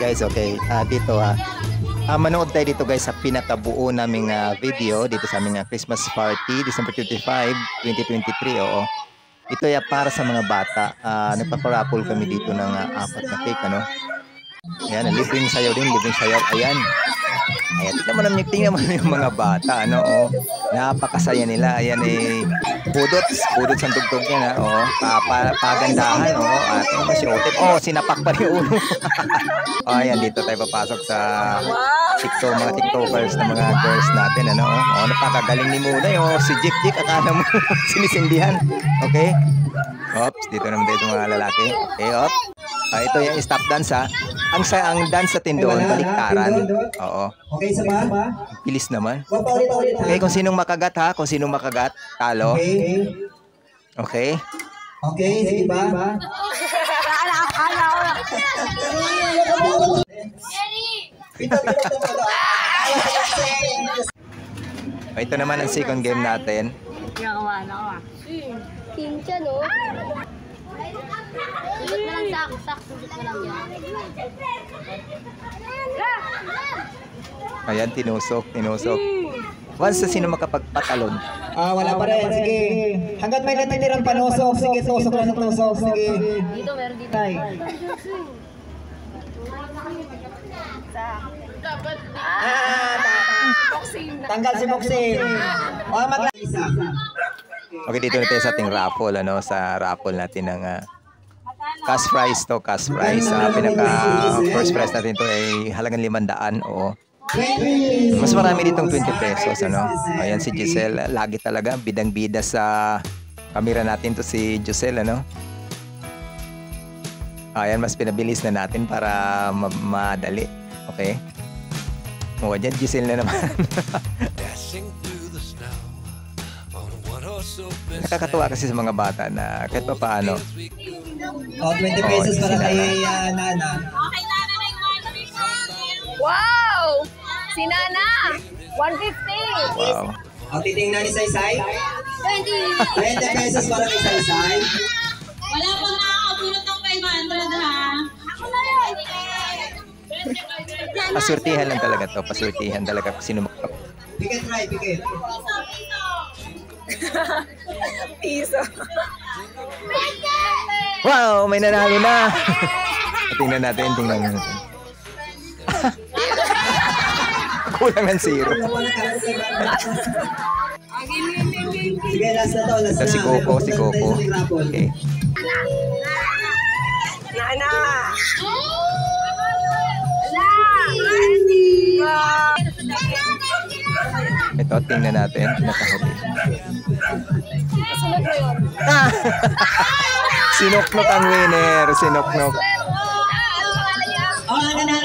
guys, okay. Dito manood tayo dito guys sa pinakabuo naming video dito sa aming Christmas party December 25, 2023. Oo. Ito ay para sa mga bata. Nagpaparapol kami dito ng 4 na cake, ano. Ayan, libreng sayaw din, libreng sayaw. Ayan. Ayan, tingnan mo yung mga bata, ano, oh. Napakasaya nila. Ayan, pudot sa tugtog niya, oh. Pagandahan, oh. At si Otep, oh, sinapak pa rin yung ulo. Oh, ayan, dito tayo papasok sa mga tiktokers na mga girls natin, ano, oh. Napakagaling ni Munay, oh. Si Jik, akala mo sinisindihan. Okay? Ops, dito naman tayo mga lalaki. Okay, op. Ito yung stop dance, ha. Ang dance sa tindoon, baliktaran. Oo. Okay, sama? Bilis naman. Okay, kung sinong makagat, ha. Kung sinong makagat, talo. Okay. Okay, sige ba? Ito naman ang second game natin. Pincha, no? Sundot na lang sak, sundot na lang yan. Ayan, tinusok. Once sa sino makapagpatalon. Wala pa rin, sige. Hanggat may natitirang panusok, sige, tusok lang ng tusok, sige. Dito, meron dito. Tanggal si Boxing. Isa. Okay, dito na tayo sa ating raffle, ano, sa raffle natin ng cash prize to, cash prize. Pinaka first prize natin to ay halagang 500, oo. Mas marami ditong 20 pesos, ano. Ayan si Giselle, lagi talaga bidang-bida sa camera natin to si Giselle, ano. Ayan, mas pinabilis na natin para madali. Okay. O, dyan Giselle na naman. Nakakatuwa kasi sa mga bata na kahit pa paano. 20 pesos para kay Nana. Okay, Nana na yung 150. Wow! Si Nana! 150! Wow. Titingnan ni Saysay? 20 pesos para kay Saysay. Wala pang nakakapulot ng 500, ha? Ako na yun! Paswertihan lang talaga to. Paswertihan talaga kung sino Pikit. Piso. Wow! May nanalo na! Tingnan natin. Kulang ng 0. Sige, last na to. Si Coco. Okay. Nana! Ito, tingnan natin. Nakahuli. Sinoknok ang winner. Sinoknok.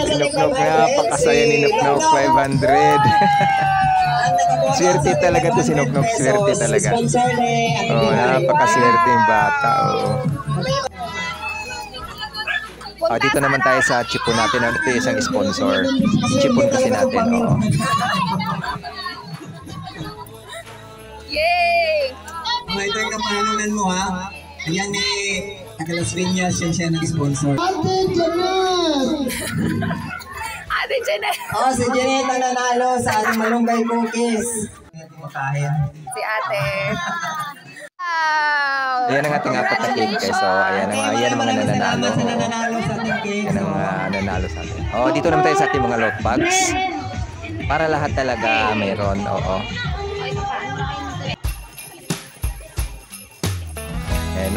Sinoknok nga. Pakasaya ni Noknok. 500. Swerte talaga to si Noknok. Swerte talaga. Oh, napakaswerte yung bata. Oh. Dito naman tayo sa chipon natin. Ito yung isang sponsor. Chipon kasi natin. Oo. Yay! Ito yung kapahanunan mo, ha? Ayan taga Las Piñas, siya nag-sponsor. Ate Janet! Si Janet ang nanalo sa ating malunggay cookies. Si ate. Wow! Ayan ang ating 4 na cake guys. So, ayan ang mga nananalo. Ayan ang mga nananalo sa atin. Dito naman tayo sa ating mga loot bags. Para lahat talaga mayroon. Oo.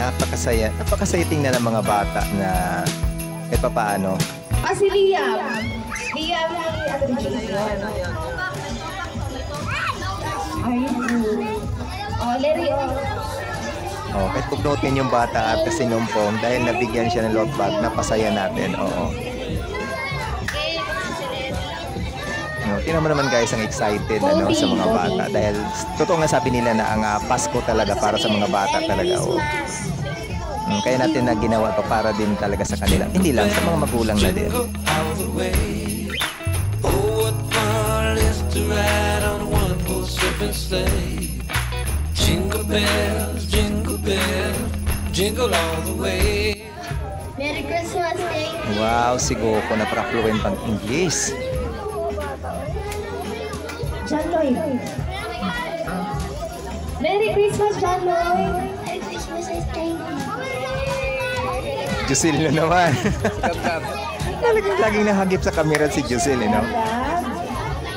Napakasaya tingnan ng mga bata na kahit pa paano. Si Liam. Kahit pugnutin yung bata at sinumpong dahil nabigyan siya ng loot bag, napasaya natin. Oo. Tingnan mo naman guys, ang excited sa mga bata dahil totoo nga sabi nila na ang Pasko talaga para sa mga bata talaga. Kaya natin na ginawa to para din talaga sa kanila, hindi lang sa mga magulang na din. Jingle bells, jingle all the way. Merry Christmas, thank you. Wow, si Goku na para fluent pang English. John Lloyd. Merry Christmas, John Lloyd. Merry Christmas, thank you. Jocelyn na naman. Talagang laging nahagip sa camera si Jocelyn, no?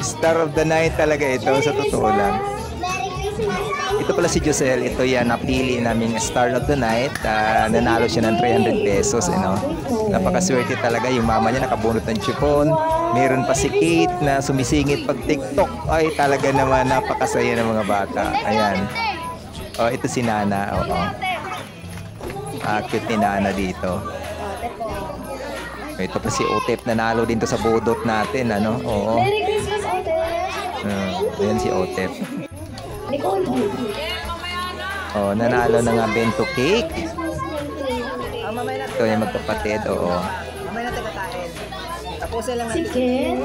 Star of the night talaga ito, sa totoo lang. Merry Christmas, thank Ito pala si Josel, ito yan, napili naming Star of the Night. Nanalo siya ng 300 pesos, Napakaswerte talaga, yung mama niya nakabunot ng chipon. Meron pa si Kate na sumisingit pag TikTok. Ay, talaga naman, napakasaya ng mga bata. Ayan. Oh, ito si Nana, oo. Cute ni Nana dito. Ito pa si Otep, nanalo din to sa budot natin, ano? Oo. Merry Christmas, Otep. Ayan si Otep. Nicole. Oh, nanalo na nga bento cake. Ito yung magkapatid, oo. Mamaya natin kakain. Tapusin lang Si natin. Ken.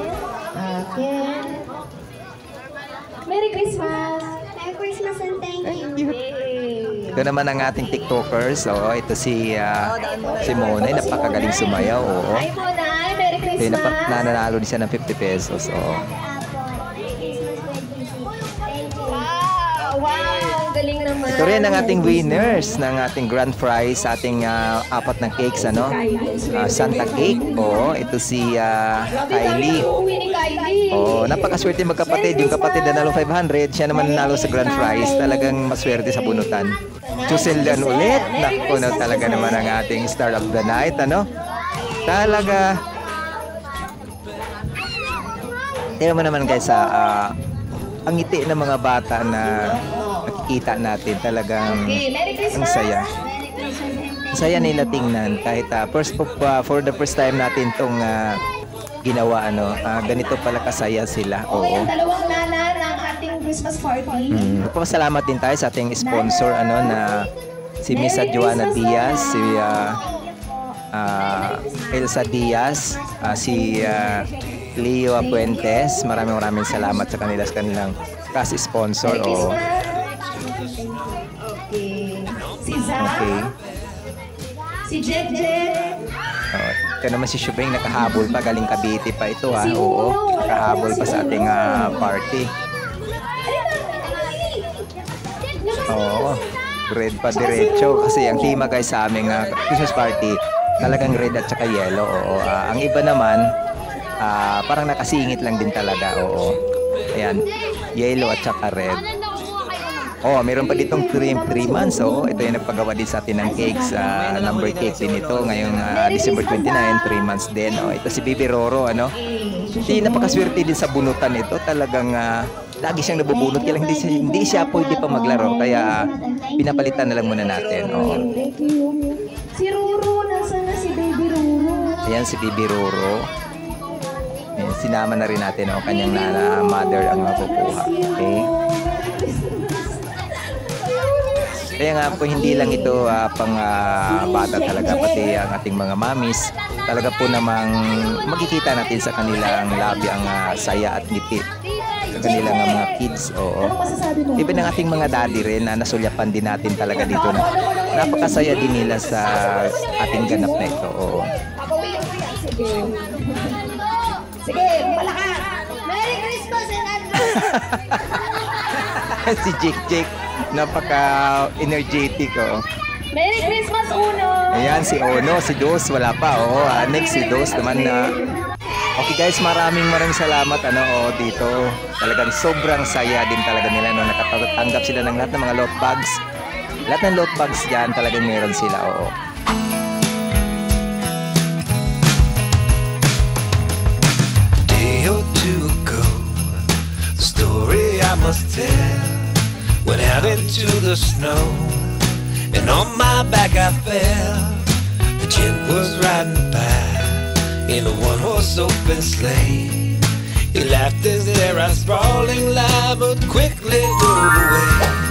Ken. Merry Christmas. Merry Christmas and thank you. Ito naman ang ating TikTokers. Oo, ito si Monay, napakagaling sumayaw, oo. Hi, Monay. Merry Ito yung Christmas. nananalo din siya ng 50 pesos, oo. Wow, galing naman. Ito rin ang ating winners ng ating grand prize sa ating apat na cakes, ano? Santa Cake, oo. Ito si Kylie. Uuwi ni Kylie. Oh, napakaswerte magkapatid. Yung kapatid na nalo 500, siya naman nanalo sa grand prize. Talagang maswerte sa bunutan. Chuseldan ulit. Naku, no, talaga naman ang ating star of the night, ano? Talaga. Tingnan mo naman guys, ang ngiti ng mga bata na nakikita natin talagang Merry ang Christmas. saya. Ang saya nila tingnan kahit for the first time natin tong ginawa, ano, ganito pala kasaya sila. Okay, Oo. ang dalawang nana ng ating Christmas party. Nagpapasalamat din tayo sa ating sponsor, ano, na si Miss Joanna Diaz, si Elsa Diaz, si Leo Puentes. Maraming salamat sa kanilang kasi sponsor. Merry Oo. Christmas. Okay. Si Zach. Okay. Si Jet. Oh, ito naman si Shubeng, nakahabol pa, galing Cavite pa ito, ha. Si Oo, Uno, nakahabol pa si sa ating Uno. party. Oo, red pa diretso kasi ang tema guys sa aming Christmas party talagang red at saka yellow. Oo, ang iba naman parang nakasingit lang din talaga. Oo, ayan, yellow at saka red. Oh, meron pa ditong 3 months. Oo, ito yung nagpagawa din sa atin ng cakes. Number cake din ito. Ngayong December 29, 3 months din. Oh, ito si Bibi Roro, ano? Hindi, napakaswerte din sa bunutan ito. Talagang lagi siyang nabubunot. Kaya lang hindi siya pwede pa maglaro. Kaya pinapalitan na lang muna natin. Oo. Thank you. Si Ruro, nasaan na si Baby Ruro? Ayan si Bibi Roro. Ayan, sinama na rin natin. Oh, kanyang mother ang makukuha. Okay? Kaya nga po hindi lang ito pang bata talaga, pati ang ating mga mamis. Talaga po namang makikita natin sa kanilang labi ang saya at ngiti sa kanilang mga kids. Oo. Even ang ating mga daddy rin na nasulyapan din natin talaga dito na napakasaya din nila sa ating ganap na ito. Oo. Sige. Sige, palakas. Merry Christmas and advance. Si Jake, napaka-energetic. Oh. Merry Christmas, Uno. Ayan, si Ono, si Dos, wala pa. Oo, next si Dos naman na. Okay guys, maraming salamat dito. Talagang sobrang saya din talaga nila, no, nakatanggap sila ng lahat ng mga loot bags. Lahat ng loot bags diyan talagang meron sila. Oo. Day or two ago, the story I must tell went out into the snow, and on my back I fell. The gent was riding by in a one-horse open sleigh. He laughed as there I sprawling lie, but quickly drove away.